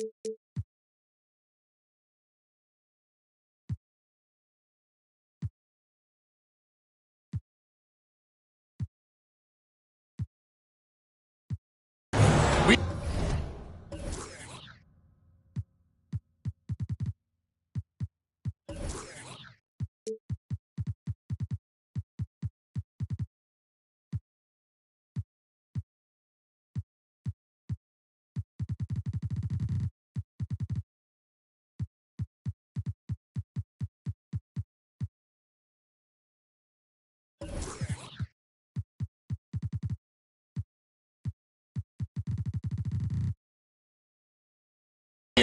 We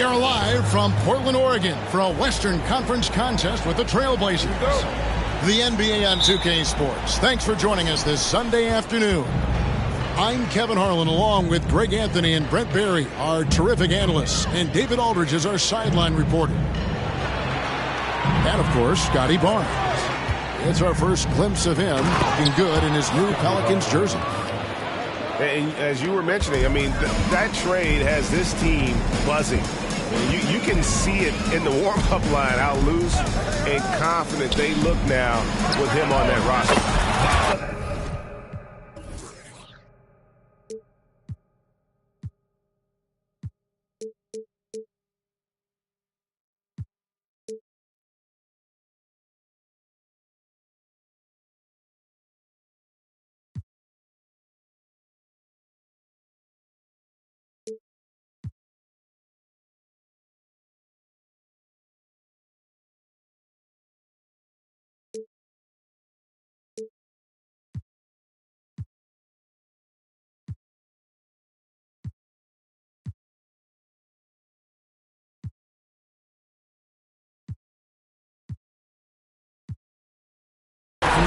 are live from Portland, Oregon for a Western Conference contest with the Trailblazers. The NBA on 2K Sports. Thanks for joining us this Sunday afternoon. I'm Kevin Harlan along with Greg Anthony and Brent Barry, our terrific analysts, and David Aldridge is our sideline reporter. And, of course, Scotty Barnes. It's our first glimpse of him looking good in his new Pelicans jersey. And as you were mentioning, I mean, that trade has this team buzzing. You can see it in the warm-up line, how loose and confident they look now with him on that roster.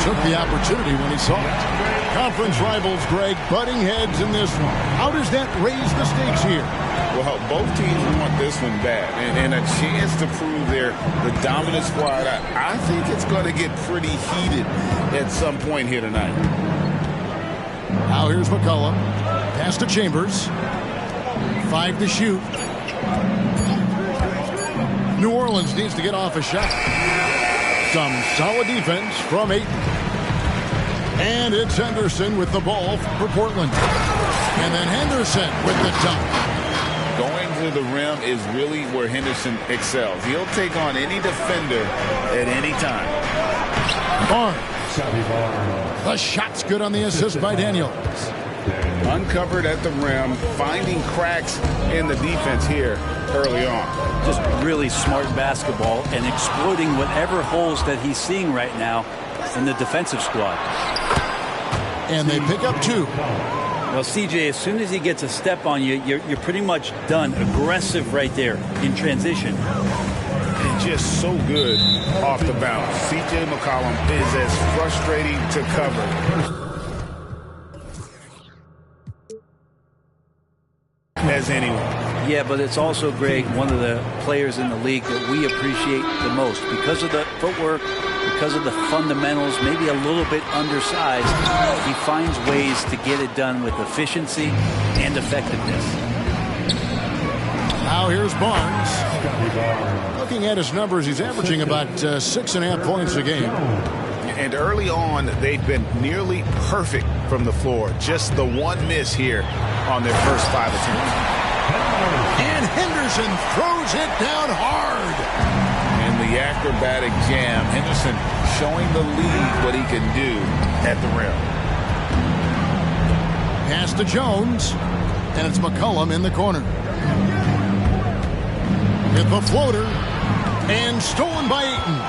Took the opportunity when he saw it. Conference rivals, Greg, butting heads in this one. How does that raise the stakes here? Well, both teams want this one bad, and a chance to prove they're the dominant squad. I think it's going to get pretty heated at some point here tonight. Now here's McCollum. Pass to Chambers. 5 to shoot. New Orleans needs to get off a shot. Some solid defense from Ayton. And it's Henderson with the ball for Portland. And then Henderson with the dunk. Going to the rim is really where Henderson excels. He'll take on any defender at any time. Barnes. The shot's good on the assist by Daniels. Uncovered at the rim, finding cracks in the defense here early on. Just really smart basketball and exploiting whatever holes that he's seeing right now in the defensive squad. And they pick up 2. Well, CJ, as soon as he gets a step on you, you're pretty much done. Aggressive right there in transition. And just so good off the bounce. CJ McCollum is as frustrating to cover as anyone. Yeah, but it's also, Greg, one of the players in the league that we appreciate the most because of the footwork, because of the fundamentals, maybe a little bit undersized. He finds ways to get it done with efficiency and effectiveness. Now here's Barnes. Looking at his numbers, he's averaging about 6.5 points a game. And early on, they've been nearly perfect from the floor. Just the one miss here on their first 5 attempts. And Henderson throws it down hard. And the acrobatic jam. Henderson showing the league what he can do at the rim. Pass to Jones. And it's McCollum in the corner. With the floater. And stolen by Ayton.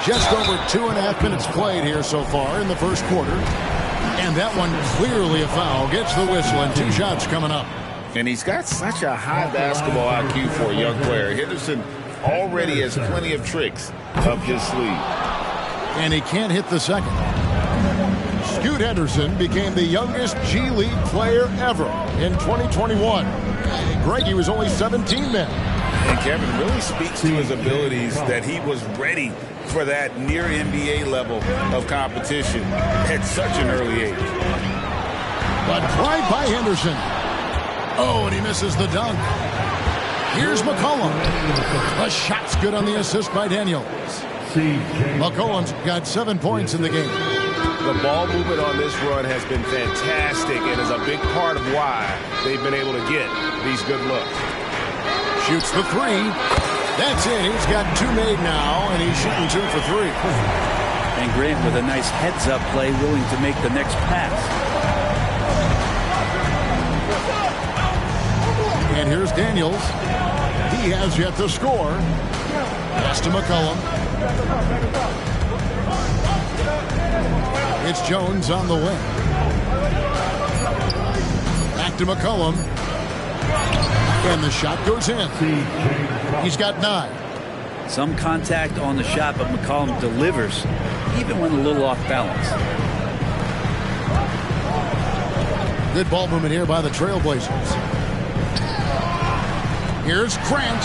Just over 2.5 minutes played here so far in the first quarter. And that one clearly a foul. Gets the whistle and 2 shots coming up. And he's got such a high basketball IQ for a young player. Henderson already has plenty of tricks up his sleeve. And he can't hit the second. Scoot Henderson became the youngest G League player ever in 2021. Greg, he was only 17 then. And Kevin really speaks to his abilities that he was ready for that near NBA level of competition at such an early age. But drive by Henderson. Oh, and he misses the dunk. Here's McCollum. The shot's good on the assist by Daniels. McCollum's got 7 points in the game. The ball movement on this run has been fantastic and is a big part of why they've been able to get these good looks. Shoots the three. That's it. He's got 2 made now, and he's shooting 2 for 3. And Grant with a nice heads-up play, willing to make the next pass. And here's Daniels. He has yet to score. Pass to McCollum. It's Jones on the wing. Back to McCollum. And the shot goes in. He's got 9. Some contact on the shot, but McCollum delivers, even when a little off balance. Good ball movement here by the Trailblazers. Here's Grant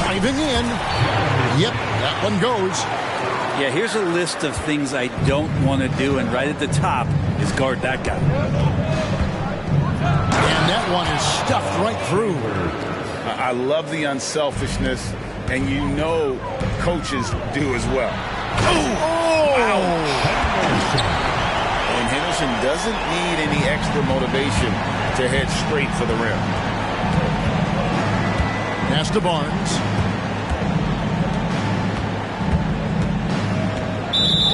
driving in. Yep, that one goes. Yeah, here's a list of things I don't want to do, and right at the top is guard that guy. And that one is stuffed right through. I love the unselfishness, and you know coaches do as well. Oh! And Henderson doesn't need any extra motivation to head straight for the rim. Pass to Barnes.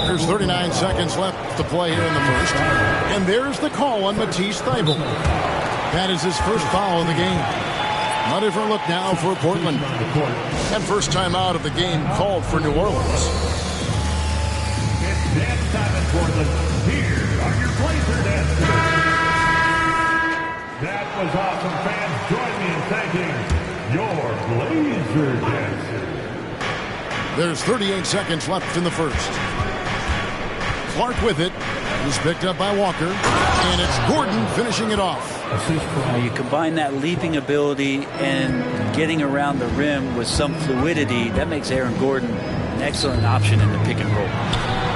There's 39 seconds left to play here in the first. And there's the call on Matisse Thybulle. That is his first foul of the game. A different look now for Portland. And first time out of the game called for New Orleans. It's dance time in Portland. Here are your Blazer dancers. That was awesome, fans. Join me in thanking your Blazer dancers. There's 38 seconds left in the first. Clark with it. He's picked up by Walker. And it's Gordon finishing it off. Now you combine that leaping ability and getting around the rim with some fluidity, that makes Aaron Gordon an excellent option in the pick and roll.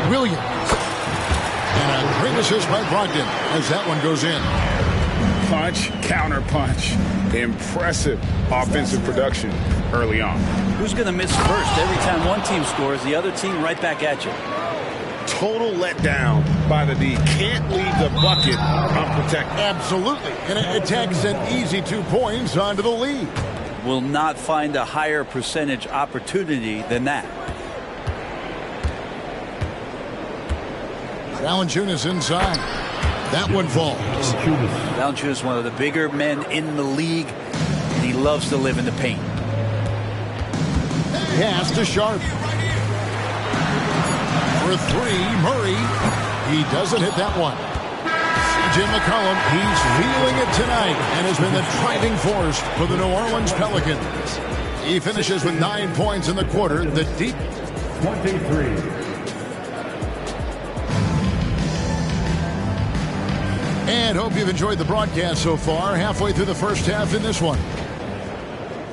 Williams. And a great assist by Brogdon as that one goes in. Punch, counter punch. Impressive offensive production early on. Who's going to miss first? Every time one team scores, the other team right back at you. Total letdown by the D. Can't leave the bucket unprotected. Absolutely. And it takes an easy 2 points onto the lead. Will not find a higher percentage opportunity than that. Valanciunas inside. That one falls. Valanciunas is one of the bigger men in the league, and he loves to live in the paint. Pass to Sharp. For 3, Murray. He doesn't hit that one. C.J. McCollum, he's feeling it tonight and has been the driving force for the New Orleans Pelicans. He finishes with 9 points in the quarter. The deep 23. And hope you've enjoyed the broadcast so far. Halfway through the first half in this one.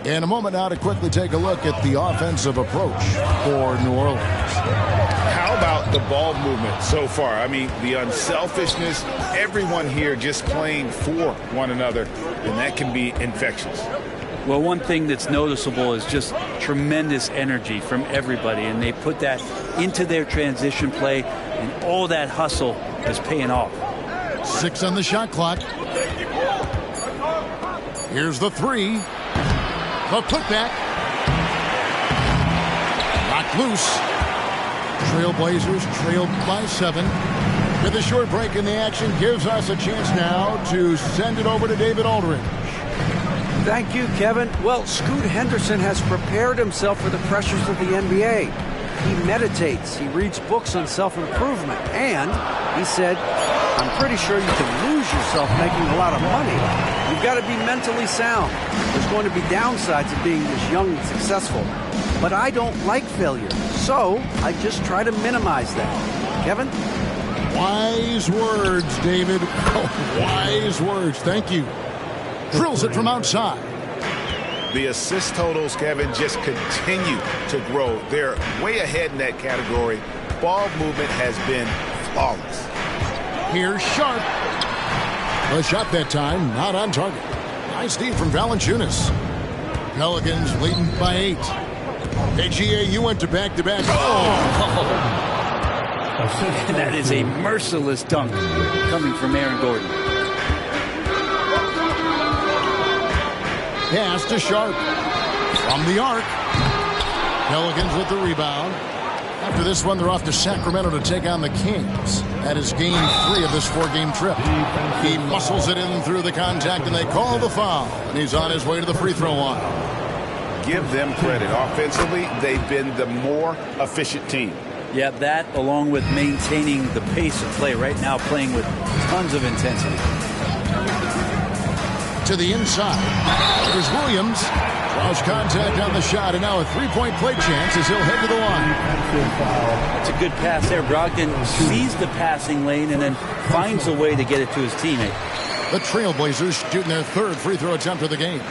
In a moment now to quickly take a look at the offensive approach for New Orleans. How about the ball movement so far? I mean, the unselfishness, everyone here just playing for one another, and that can be infectious. Well, one thing that's noticeable is just tremendous energy from everybody, and they put that into their transition play, and all that hustle is paying off. 6 on the shot clock. Here's the 3. The putback. Knocked loose. Trailblazers trailed by 7. With a short break in the action gives us a chance now to send it over to David Aldridge. Thank you, Kevin. Well, Scoot Henderson has prepared himself for the pressures of the NBA. He meditates, he reads books on self-improvement, and he said, I'm pretty sure you can lose yourself making a lot of money. You've got to be mentally sound. There's going to be downsides of being this young and successful. But I don't like failure, so I just try to minimize that. Kevin? Wise words, David. Oh, wise words. Thank you. Drills it from outside. The assist totals, Kevin, just continue to grow. They're way ahead in that category. Ball movement has been flawless. Here's Sharp. The shot that time, not on target. Nice deep from Valanciunas. Pelicans leading by 8. AGA, you went to back-to-back. And that is a merciless dunk coming from Aaron Gordon. Pass to Sharp. From the arc. Pelicans with the rebound. After this one, they're off to Sacramento to take on the Kings. That is game 3 of this 4-game trip. He muscles it in through the contact, and they call the foul. And he's on his way to the free throw line. Give them credit. Offensively, they've been the more efficient team. Yeah, that along with maintaining the pace of play right now, playing with tons of intensity. To the inside. There's Williams. Draws contact on the shot, and now a 3-point play chance as he'll head to the line. It's a good pass there. Brogdon sees the passing lane and then finds a way to get it to his teammate. The Trailblazers shooting their 3rd free throw attempt of the game.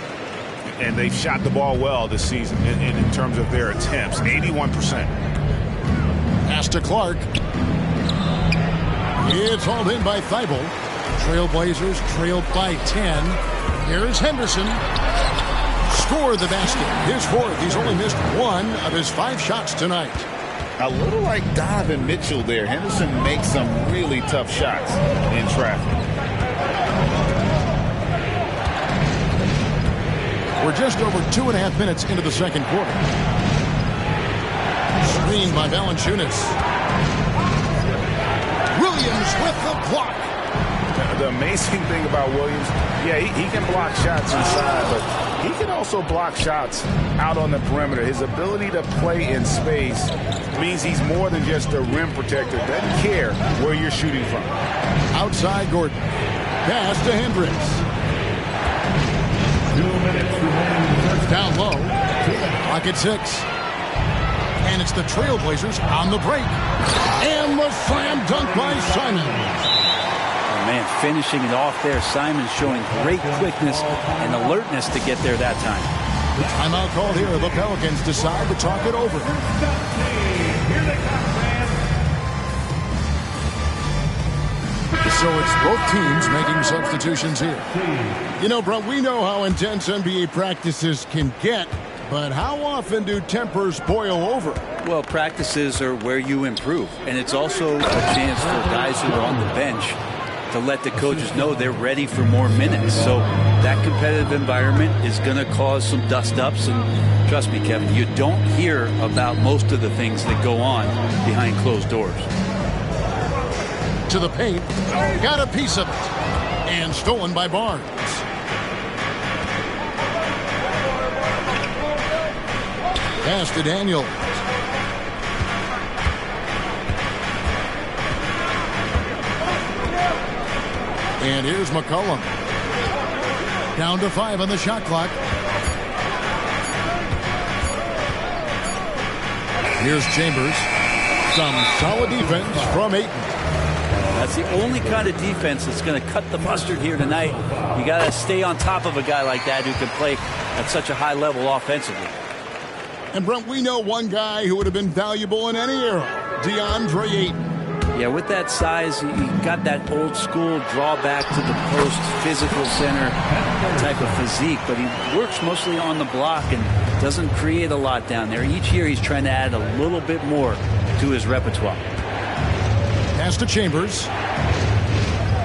And they've shot the ball well this season in terms of their attempts. 81%. Pass to Clark. It's hauled in by Thibault. Trailblazers trailed by 10. Here's Henderson. Score the basket. His 4th. He's only missed 1 of his 5 shots tonight. A little like Donovan Mitchell there. Henderson makes some really tough shots in traffic. We're just over 2.5 minutes into the second quarter. Screen by Valanciunas. Williams with the block. The amazing thing about Williams, yeah, he can block shots inside, but he can also block shots out on the perimeter. His ability to play in space means he's more than just a rim protector. Doesn't care where you're shooting from. Outside Gordon. Pass to Hendricks. 2 minutes remaining. Down low. Clock at 6. And it's the Trailblazers on the break. And the slam dunk by Simons. Man, finishing it off there. Simons showing great quickness and alertness to get there that time. Timeout called here. The Pelicans decide to talk it over. Here they come, fans. So it's both teams making substitutions here. You know, Brent, we know how intense NBA practices can get, but how often do tempers boil over? Well, practices are where you improve, and it's also a chance for guys who are on the bench to let the coaches know they're ready for more minutes. So that competitive environment is going to cause some dust-ups. And trust me, Kevin, you don't hear about most of the things that go on behind closed doors. To the paint. Got a piece of it. And stolen by Barnes. Pass to Daniel. And here's McCollum. Down to 5 on the shot clock. Here's Chambers. Some solid defense from Ayton. That's the only kind of defense that's going to cut the mustard here tonight. You got to stay on top of a guy like that who can play at such a high level offensively. And Brent, we know one guy who would have been valuable in any era, DeAndre Ayton. Yeah, with that size, you got that old school drawback to the post, physical center type of physique, but he works mostly on the block and doesn't create a lot down there. Each year he's trying to add a little bit more to his repertoire. Pass to Chambers.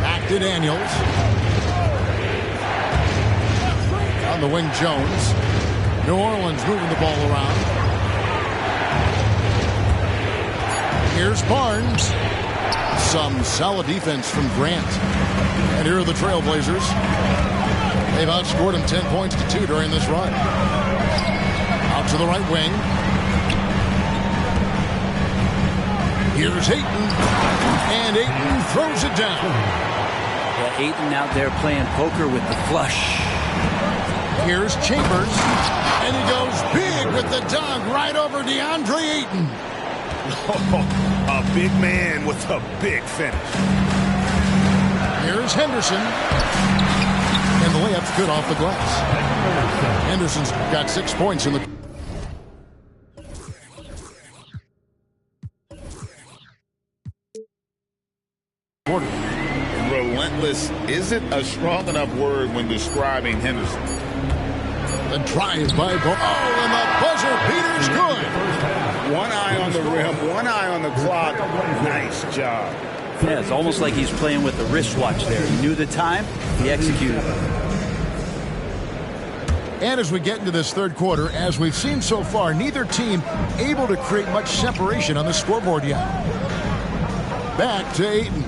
Back to Daniels. On the wing, Jones. New Orleans moving the ball around. Here's Barnes. Some solid defense from Grant. And here are the Trailblazers. They've outscored them 10 points to 2 during this run. Out to the right wing. Here's Ayton. And Ayton throws it down. Yeah, Ayton out there playing poker with the flush. Here's Chambers. And he goes big with the dunk right over DeAndre Ayton. A big man with a big finish. Here's Henderson. And the layup's good off the glass. Henderson's got 6 points in the quarter. fearless isn't a strong enough word when describing Henderson. The drive by Bo. Oh, and the buzzer beater's good. One eye on the rim, one eye on the clock. Nice job. Yeah, it's almost like he's playing with the wristwatch there. He knew the time, he executed. And as we get into this third quarter, as we've seen so far, neither team able to create much separation on the scoreboard yet. Back to Ayton.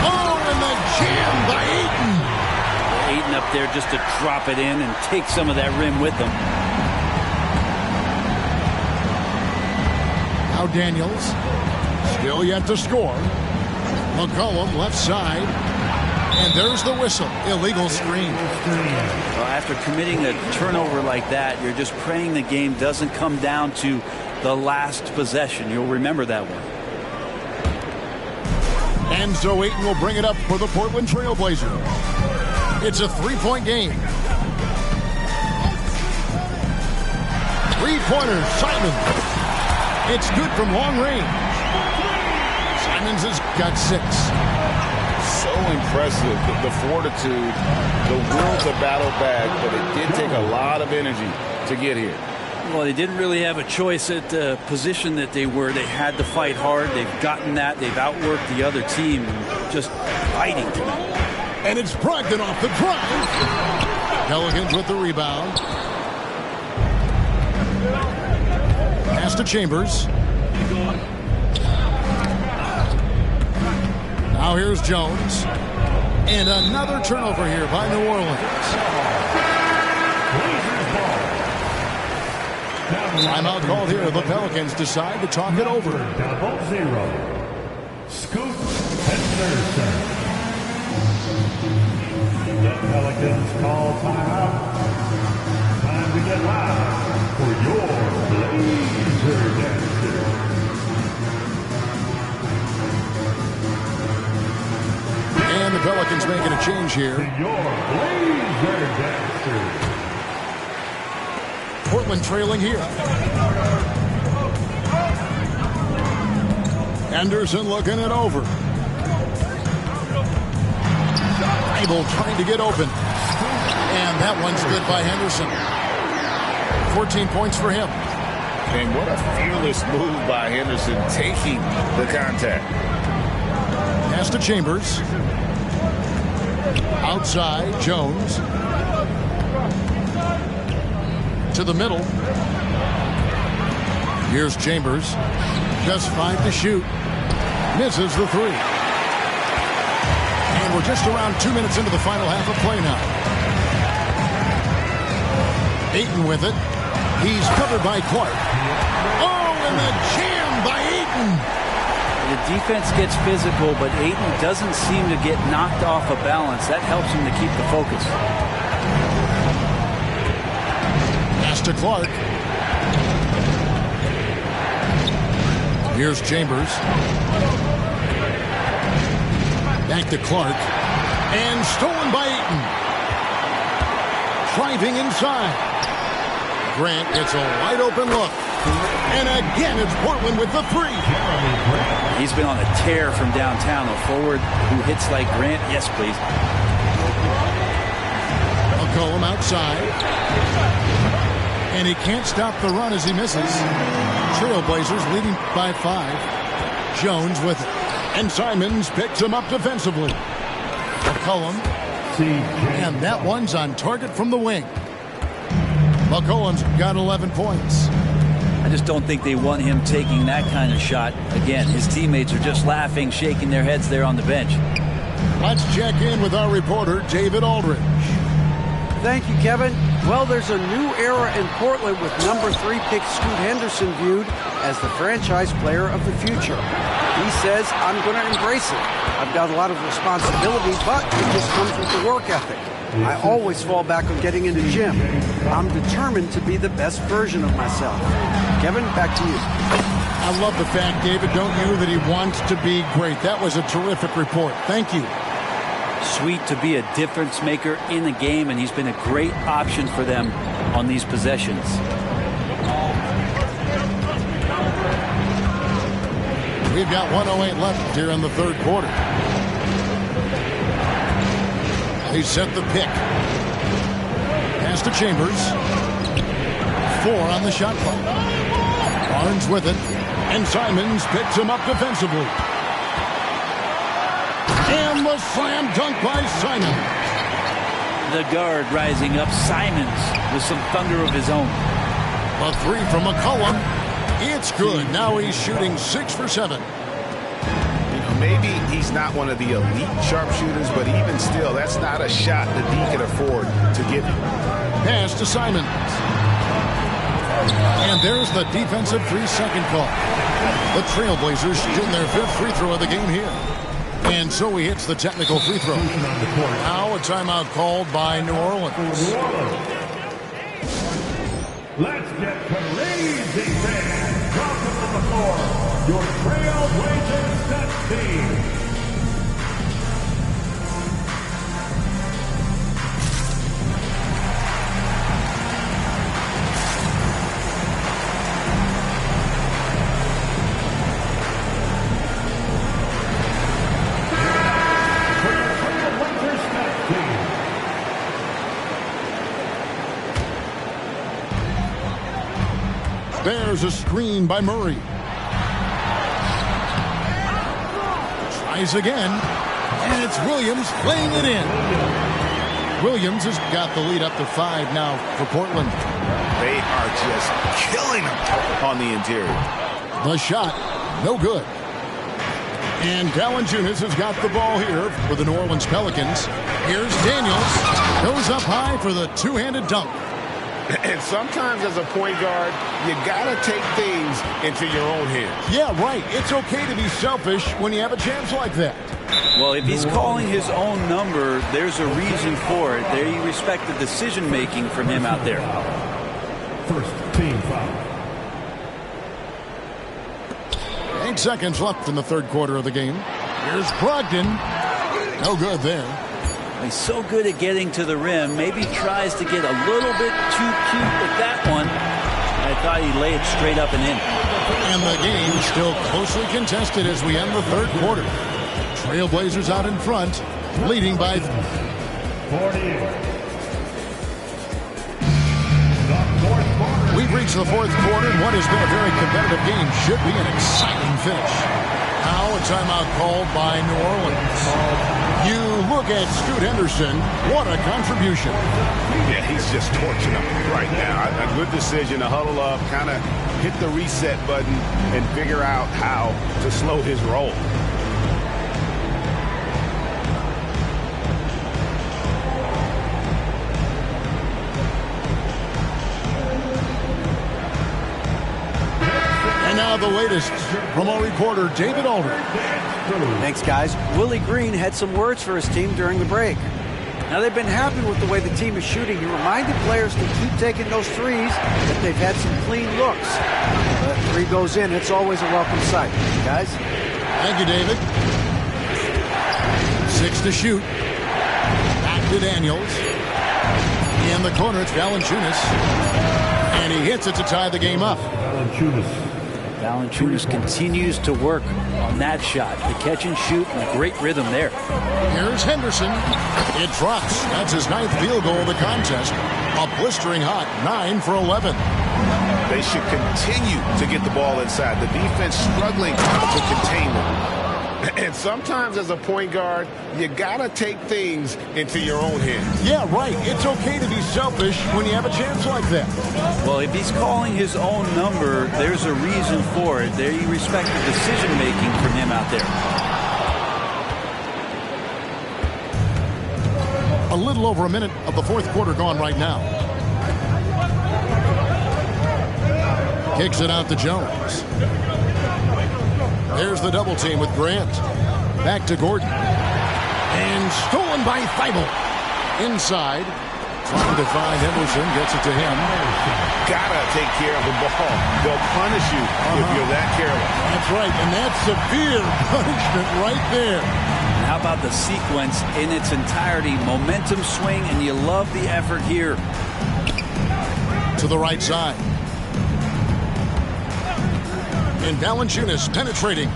Oh, and the jam by Ayton. Ayton up there just to drop it in and take some of that rim with him. Now Daniels, still yet to score. McCollum left side, and there's the whistle. Illegal screen. Well, after committing a turnover like that, you're just praying the game doesn't come down to the last possession. You'll remember that one. And so Ayton will bring it up for the Portland Trailblazers. It's a three-point game. Three-pointer, Simons. It's good from long range. Simons has got 6. So impressive, the fortitude, the will to battle back, but it did take a lot of energy to get here. Well, they didn't really have a choice at the position that they were. They had to fight hard. They've gotten that. They've outworked the other team, just fighting tonight. And it's Brogdon off the drive. Pelicans with the rebound. Pass to Chambers. Now here's Jones. And another turnover here by New Orleans. Timeout called here. The Pelicans decide to talk it over. 0-0. Scoot Henderson. The Pelicans call timeout. Time to get live for your Blazer Dancer. And the Pelicans making a change here. Your Blazer Dancer. Portland trailing here. Anderson looking it over. Bible trying to get open. And that one's good by Henderson. 14 points for him. And what a fearless move by Henderson, taking the contact. Pass to Chambers. Outside, Jones. To the middle. Here's Chambers. Just 5 to shoot. Misses the 3. And we're just around 2 minutes into the final half of play now. Ayton with it. He's covered by Clark. Oh, and the jam by Ayton. The defense gets physical, but Ayton doesn't seem to get knocked off of balance. That helps him to keep the focus. Pass to Clark. Here's Chambers. Back to Clark. And stolen by Ayton. Driving inside. Grant gets a wide open look. And again, it's Portland with the 3. He's been on a tear from downtown. A forward who hits like Grant. Yes, please. McCollum outside. And he can't stop the run as he misses. Trailblazers leading by 5. Jones with it. And Simons picks him up defensively. McCollum. And that one's on target from the wing. McCollum's got 11 points. I just don't think they want him taking that kind of shot. Again, his teammates are just laughing, shaking their heads there on the bench. Let's check in with our reporter, David Aldridge. Thank you, Kevin. Well, there's a new era in Portland with number 3 pick Scoot Henderson viewed as the franchise player of the future. He says, I'm going to embrace it. I've got a lot of responsibility, but it just comes with the work ethic. I always fall back on getting in the gym. I'm determined to be the best version of myself. Kevin, back to you. I love the fact, David, don't you, that he wants to be great. That was a terrific report. Thank you. Sweet to be a difference maker in the game, and he's been a great option for them on these possessions. We've got 1:08 left here in the third quarter. They set the pick. Pass to Chambers. 4 on the shot clock. Barnes with it. And Simons picks him up defensively. And the slam dunk by Simons. The guard rising up. Simons with some thunder of his own. A 3 from McCollum. It's good. Now he's shooting 6 for 7. Maybe he's not one of the elite sharpshooters, but even still, that's not a shot that he can afford to give you. Pass to Simons. And there's the defensive 3-second call. The Trailblazers shooting their 5th free throw of the game here. And so he hits the technical free throw. Now a timeout called by New Orleans. Let's get crazy fans. Welcome to the floor. Your Trailblazers set team. There's a screen by Murray. Tries again. And it's Williams playing it in. Williams has got the lead up to 5 now for Portland. They are just killing them on the interior. The shot, no good. And Valanciunas has got the ball here for the New Orleans Pelicans. Here's Daniels. Goes up high for the two-handed dunk. And sometimes as a point guard, you got to take things into your own hands. Yeah, right. It's okay to be selfish when you have a chance like that. Well, if he's calling his own number, there's a reason for it. There you respect the decision-making from him out there. First team foul. 8 seconds left in the third quarter of the game. Here's Brogdon. No good there. He's so good at getting to the rim. Maybe tries to get a little bit too cute with that one. I thought he'd lay it straight up and in. And the game still closely contested as we end the third quarter. Trailblazers out in front, leading by 48. We've reached the fourth quarter, and what has been a very competitive game should be an exciting finish. Now a timeout called by New Orleans. You look at Scoot Henderson. What a contribution. Yeah, he's just torching them right now. A good decision to huddle up, kind of hit the reset button, and figure out how to slow his roll. Now the latest from our reporter, David Alder. Thanks, guys. Willie Green had some words for his team during the break. Now, they've been happy with the way the team is shooting. He reminded players to keep taking those threes, that they've had some clean looks. The three goes in. It's always a welcome sight. Guys? Thank you, David. 6 to shoot. Back to Daniels. In the corner, it's Valanciunas. And he hits it to tie the game up. Valanciunas continues to work on that shot. The catch and shoot and a great rhythm there. Here's Henderson. It drops. That's his 9th field goal of the contest. A blistering hot 9 for 11. They should continue to get the ball inside. The defense struggling to contain them. And sometimes as a point guard, you got to take things into your own hands. Yeah, right. It's okay to be selfish when you have a chance like that. Well, if he's calling his own number, there's a reason for it. There you respect the decision-making from him out there. A little over a minute of the fourth quarter gone right now. Kicks it out to Jones. There's the double team with Grant. Back to Gordon. And stolen by Thibault. Inside. Trying to find Henderson. Gets it to him. Gotta take care of the ball. They'll punish you if you're that careless. That's right. And that's severe punishment right there. And how about the sequence in its entirety? Momentum swing, and you love the effort here. To the right side. And Valanciunas penetrating.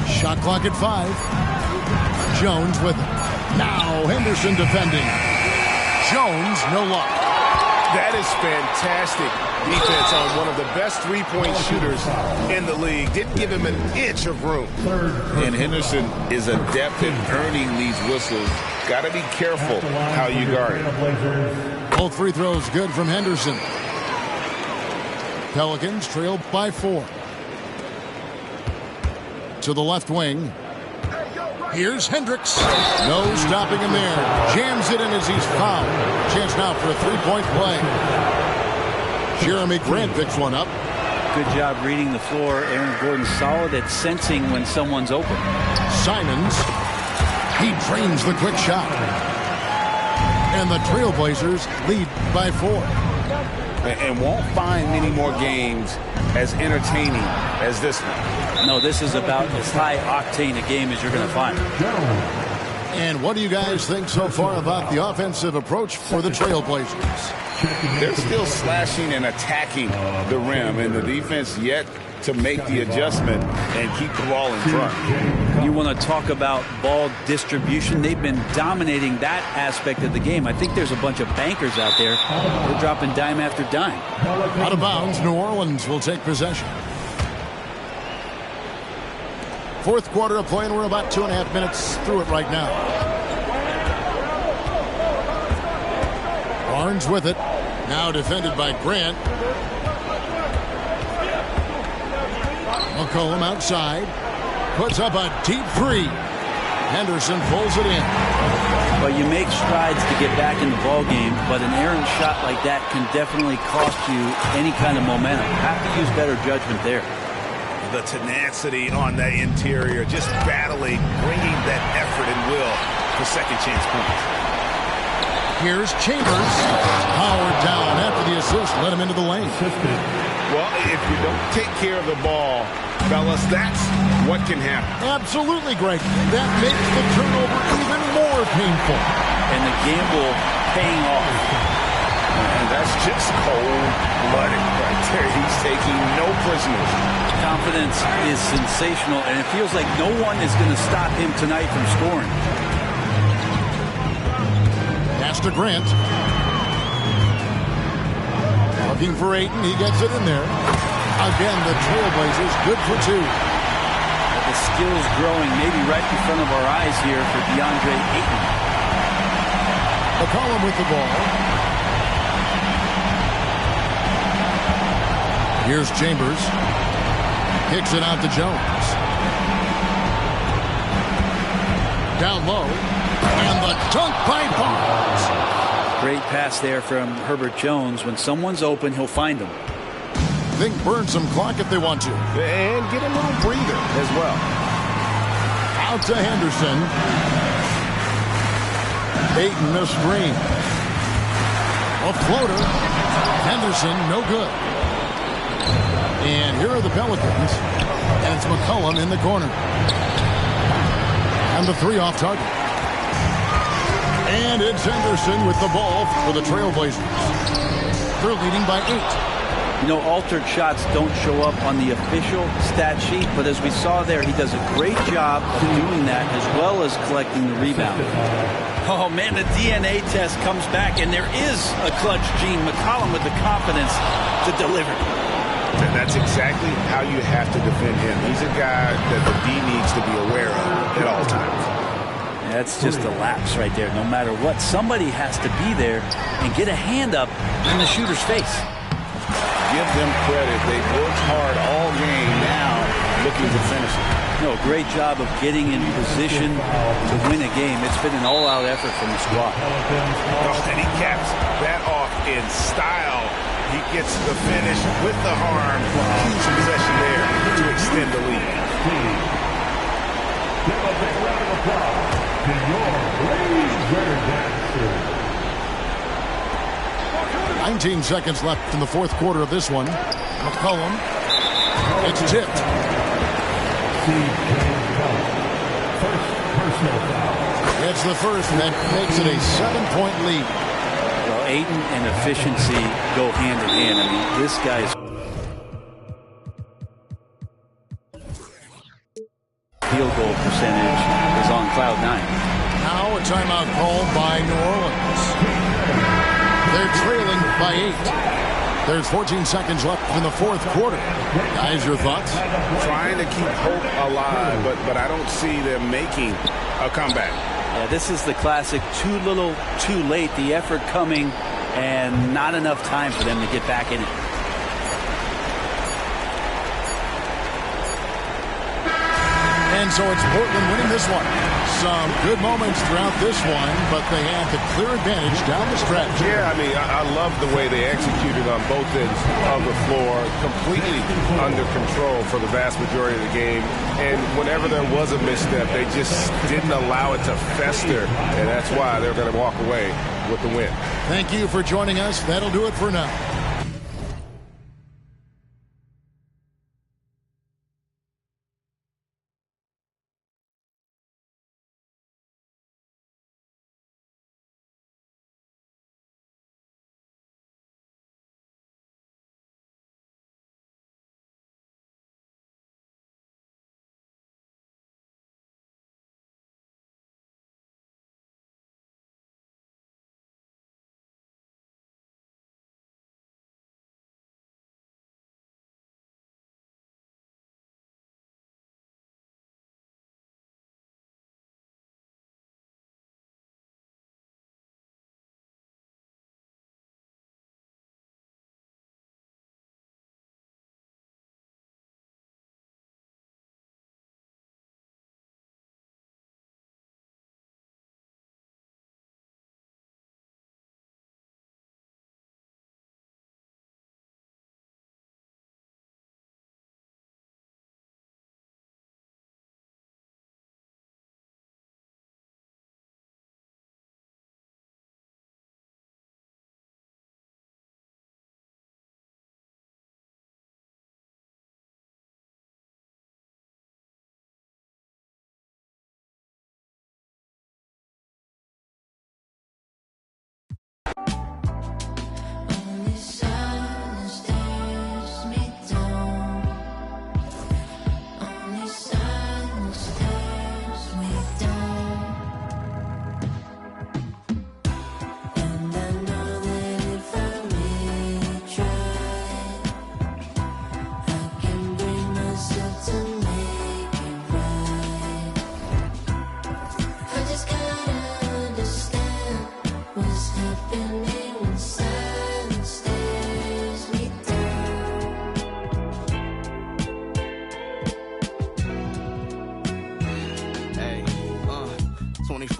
Shot clock at 5. Jones with it. Now Henderson defending. Jones, no luck. That is fantastic defense on one of the best three-point shooters in the league. Didn't give him an inch of room. And Henderson is adept at earning these whistles. Got to be careful how you guard it. Both free throws good from Henderson. Pelicans trail by 4. To the left wing. Here's Hendricks. No stopping him there. Jams it in as he's fouled. Chance now for a three-point play. Jeremy Grant picks one up. Good job reading the floor. Aaron Gordon solid at sensing when someone's open. Simons. He drains the quick shot. And the Trailblazers lead by 4. And won't find many more games as entertaining as this one. No, this is about as high octane a game as you're going to find. And what do you guys think so far about the offensive approach for the Trailblazers? They're still slashing and attacking the rim, and the defense yet to make the adjustment and keep the ball in front. You want to talk about ball distribution? They've been dominating that aspect of the game. I think there's a bunch of bankers out there. They're dropping dime after dime. Out of bounds, New Orleans will take possession. Fourth quarter of play, and we're about 2.5 minutes through it right now. Barnes with it. Now defended by Grant. McCollum outside. Puts up a deep three. Henderson pulls it in. Well, you make strides to get back in the ball game, but an errant shot like that can definitely cost you any kind of momentum. Have to use better judgment there. The tenacity on the interior, just battling, bringing that effort and will for second chance points. Here's Chambers. Powered down after the assist. Let him into the lane. Well, if you don't take care of the ball, fellas, that's what can happen. Absolutely, Greg. That makes the turnover even more painful. And the gamble paying off. And that's just cold-blooded right there. He's taking no prisoners. Confidence is sensational, and it feels like no one is going to stop him tonight from scoring. Pass to Grant. Looking for Ayton. He gets it in there. Again, the Trailblazers good for 2. The skill's growing maybe right in front of our eyes here for DeAndre Ayton. McCollum with the ball. Here's Chambers. Kicks it out to Jones. Down low. And the dunk by Barnes. Great pass there from Herbert Jones. When someone's open, he'll find them. They can burn some clock if they want to. And get a little breather as well. Out to Henderson. Ayton a screen. A floater. Henderson no good. And here are the Pelicans. And it's McCollum in the corner. And the 3 off target. And it's Henderson with the ball for the Trailblazers. They're leading by 8. You know, altered shots don't show up on the official stat sheet, but as we saw there, he does a great job of doing that as well as collecting the rebound. Oh, man, the DNA test comes back, and there is a clutch gene. McCollum with the confidence to deliver. And that's exactly how you have to defend him. He's a guy that the D needs to be aware of at all times. That's just a lapse right there. No matter what, somebody has to be there and get a hand up in the shooter's face. Give them credit. They've worked hard all game, now looking to finish it. No, great job of getting in position to win a game. It's been an all-out effort from the squad. Oh, and he caps that off in style. He gets the finish with the arm. Huge possession there to extend the lead. Give a big round of applause to your Blazer dancers. 19 seconds left in the fourth quarter of this one. McCollum. It's tipped. First personal foul. It's the first, and that makes it a 7-point lead. Well, Ayton and efficiency go hand in hand. I mean, this guy's cloud nine. Now a timeout called by New Orleans. They're trailing by 8. There's 14 seconds left in the fourth quarter. Guys, your thoughts? Trying to keep hope alive, but I don't see them making a comeback. Yeah, this is the classic too little, too late. The effort coming and not enough time for them to get back in it. And so it's Portland winning this one. Some good moments throughout this one, but they had the clear advantage down the stretch. Yeah, I mean, I love the way they executed on both ends of the floor, completely under control for the vast majority of the game. And whenever there was a misstep, they just didn't allow it to fester, and that's why they're going to walk away with the win. Thank you for joining us. That'll do it for now.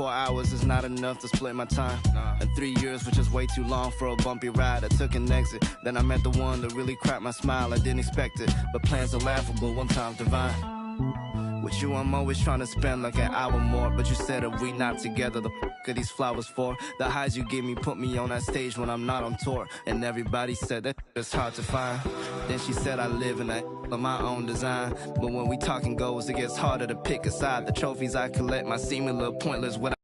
Hours is not enough to split my time. And 3 years was just way too long for a bumpy ride. I took an exit, then I met the one that really cracked my smile. I didn't expect it, but plans are laughable, one time's divine. With you, I'm always trying to spend like an hour more. But you said if we not together, the f*** are these flowers for? The highs you give me put me on that stage when I'm not on tour. And everybody said that it's hard to find. Then she said I live in that of my own design. But when we talking goals, it gets harder to pick a side. The trophies I collect might seem a little pointless without